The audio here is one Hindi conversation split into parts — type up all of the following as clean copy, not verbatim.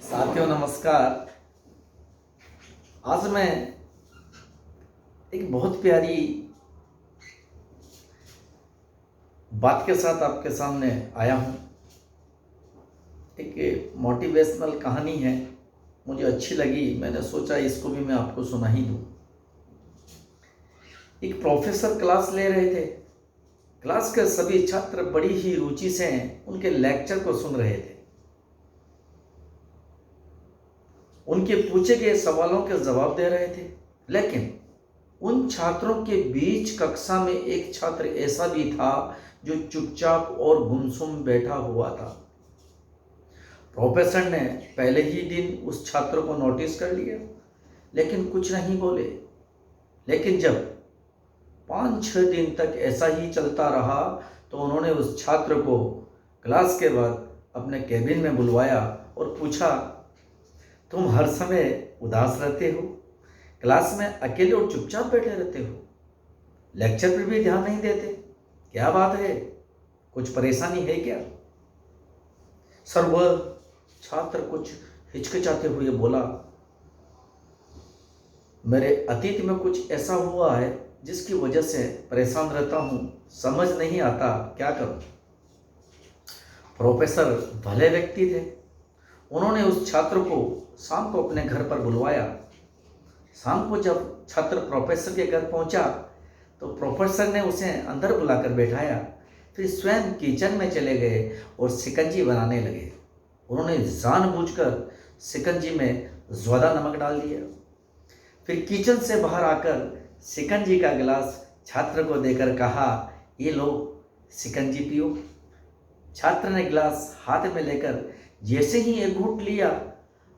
साथियों नमस्कार। आज मैं एक बहुत प्यारी बात के साथ आपके सामने आया हूँ। एक मोटिवेशनल कहानी है, मुझे अच्छी लगी, मैंने सोचा इसको भी मैं आपको सुना ही दूँ। एक प्रोफेसर क्लास ले रहे थे। क्लास के सभी छात्र बड़ी ही रुचि से उनके लेक्चर को सुन रहे थे। उनके पूछे गए सवालों के जवाब दे रहे थे, लेकिन उन छात्रों के बीच कक्षा में एक छात्र ऐसा भी था जो चुपचाप और गुमसुम बैठा हुआ था। प्रोफेसर ने पहले ही दिन उस छात्र को नोटिस कर लिया, लेकिन कुछ नहीं बोले। लेकिन जब 5-6 दिन तक ऐसा ही चलता रहा तो उन्होंने उस छात्र को क्लास के बाद अपने कैबिन में बुलवाया और पूछा, तुम हर समय उदास रहते हो, क्लास में अकेले और चुपचाप बैठे रहते हो, लेक्चर पर भी ध्यान नहीं देते, क्या बात है, कुछ परेशानी है क्या? सर, वह छात्र कुछ हिचकिचाते हुए बोला, मेरे अतीत में कुछ ऐसा हुआ है जिसकी वजह से परेशान रहता हूँ, समझ नहीं आता क्या करूँ। प्रोफेसर भले व्यक्ति थे। उन्होंने उस छात्र को शाम को अपने घर पर बुलवाया। शाम को जब छात्र प्रोफेसर के घर पहुंचा तो प्रोफेसर ने उसे अंदर बुलाकर बैठाया, फिर स्वयं किचन में चले गए और शिकंजी बनाने लगे। उन्होंने जानबूझकर शिकंजी में ज़्यादा नमक डाल दिया। फिर किचन से बाहर आकर शिकंजी का गिलास छात्र को देकर कहा, ये लो शिकंजी पियो। छात्र ने गिलास हाथ में लेकर जैसे ही एक घूंट लिया,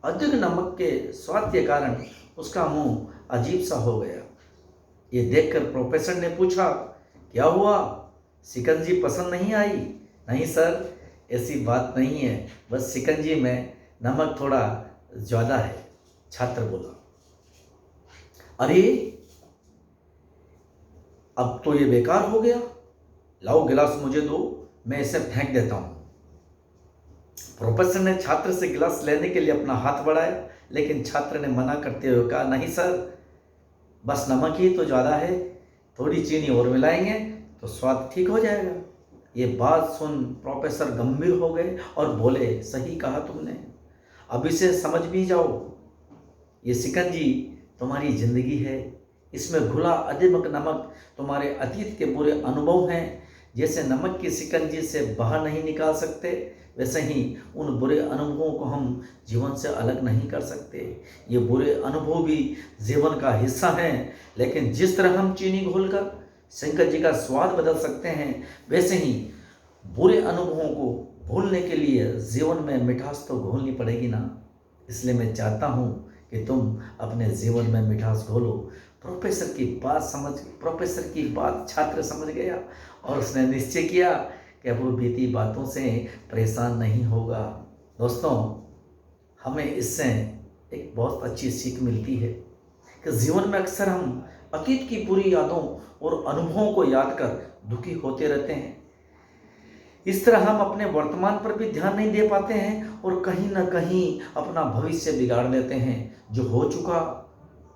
अधिक नमक के स्वाद के कारण उसका मुंह अजीब सा हो गया। ये देखकर प्रोफेसर ने पूछा, क्या हुआ, शिकंजी पसंद नहीं आई? नहीं सर, ऐसी बात नहीं है, बस शिकंजी में नमक थोड़ा ज़्यादा है, छात्र बोला। अरे, अब तो ये बेकार हो गया, लाओ गिलास मुझे दो, मैं इसे फेंक देता हूँ। प्रोफेसर ने छात्र से गिलास लेने के लिए अपना हाथ बढ़ाया, लेकिन छात्र ने मना करते हुए कहा, नहीं सर, बस नमक ही तो ज़्यादा है, थोड़ी चीनी और मिलाएंगे तो स्वाद ठीक हो जाएगा। ये बात सुन प्रोफेसर गंभीर हो गए और बोले, सही कहा तुमने, अब इसे समझ भी जाओ। ये शिकंजी तुम्हारी जिंदगी है, इसमें घुला अधिक नमक तुम्हारे अतीत के बुरे अनुभव हैं। जैसे नमक की शिकंजी से बाहर नहीं निकाल सकते, वैसे ही उन बुरे अनुभवों को हम जीवन से अलग नहीं कर सकते। ये बुरे अनुभव भी जीवन का हिस्सा हैं, लेकिन जिस तरह हम चीनी घोलकर शिकंजी का स्वाद बदल सकते हैं, वैसे ही बुरे अनुभवों को भूलने के लिए जीवन में मिठास तो घोलनी पड़ेगी ना। इसलिए मैं चाहता हूँ कि तुम अपने जीवन में मिठास घोलो। प्रोफेसर की बात छात्र समझ गया और उसने निश्चय किया कि वो बीती बातों से परेशान नहीं होगा। दोस्तों, हमें इससे एक बहुत अच्छी सीख मिलती है कि जीवन में अक्सर हम अतीत की बुरी यादों और अनुभवों को याद कर दुखी होते रहते हैं। इस तरह हम अपने वर्तमान पर भी ध्यान नहीं दे पाते हैं और कहीं ना कहीं अपना भविष्य बिगाड़ लेते हैं। जो हो चुका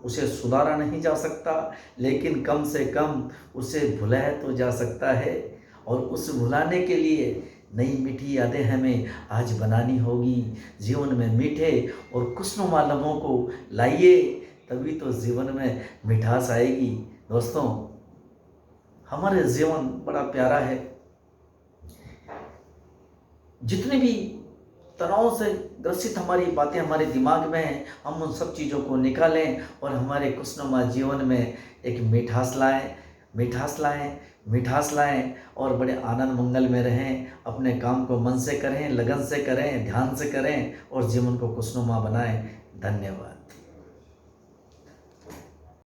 उसे सुधारा नहीं जा सकता, लेकिन कम से कम उसे भुलाया तो जा सकता है। और उस भुलाने के लिए नई मीठी यादें हमें आज बनानी होगी। जीवन में मीठे और खुशनुमा लम्हों को लाइए, तभी तो जीवन में मिठास आएगी। दोस्तों, हमारे जीवन बड़ा प्यारा है। जितने भी तनाव से ग्रसित हमारी बातें हमारे दिमाग में हैं, हम उन सब चीज़ों को निकालें और हमारे खुशनुमा जीवन में एक मिठास लाएं और बड़े आनंद मंगल में रहें। अपने काम को मन से करें, लगन से करें, ध्यान से करें और जीवन को खुशनुमा बनाएं। धन्यवाद।